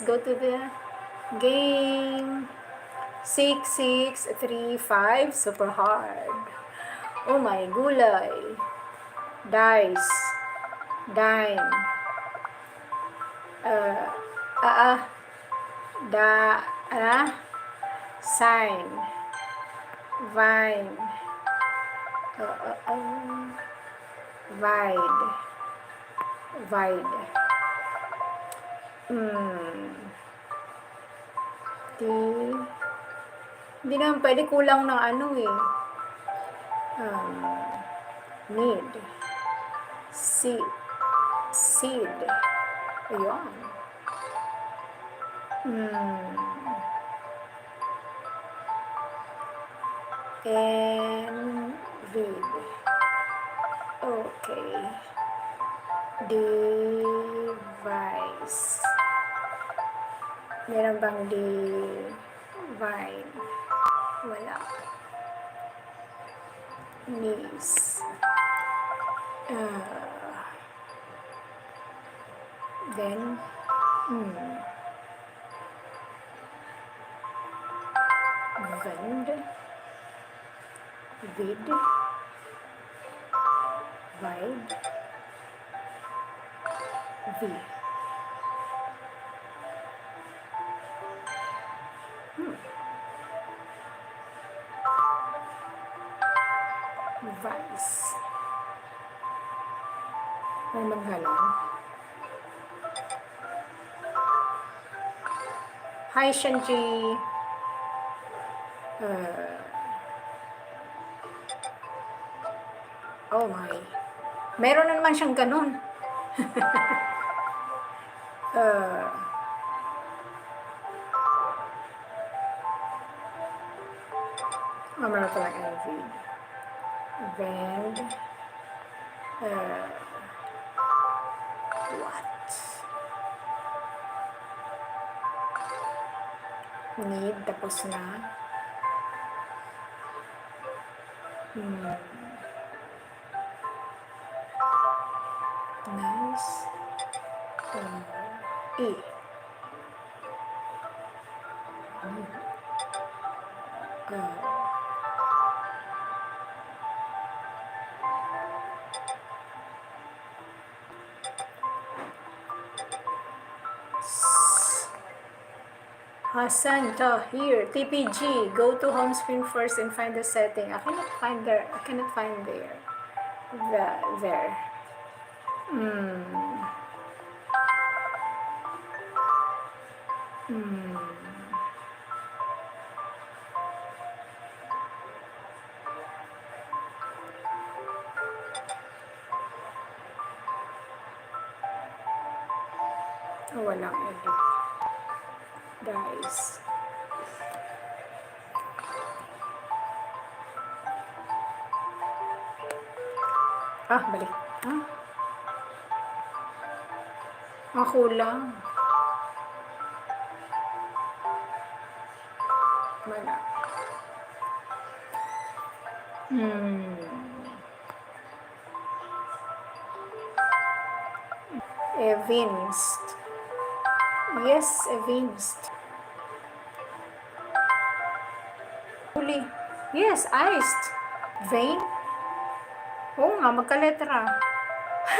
Go to the game. 6, 6, 3, 5. Super hard. Oh my, gulay. Dice. Dime. Sign. Vine. Wide. Wide. Hindi naman pwede, kulang ng ano eh. Need. Seed. Ayun. And read. Okay. Device. Meron bang divine? Wala. Knees. Then vend. Vid. Wide. V. Vice. May maghalong. Hi, Shanji. Oh my. Meron na naman siyang ganun. Meron palang LV. Vend. What? Need, tapos na. Nice. E. Hassan, here. TPG. Go to home screen first and find the setting. I cannot find there. There. Oh, walang edit. Guys. Balik. Kulang. Wala. Evinced. Yes, evinced. Yes, iced. Vein. Oo nga, magkaletra.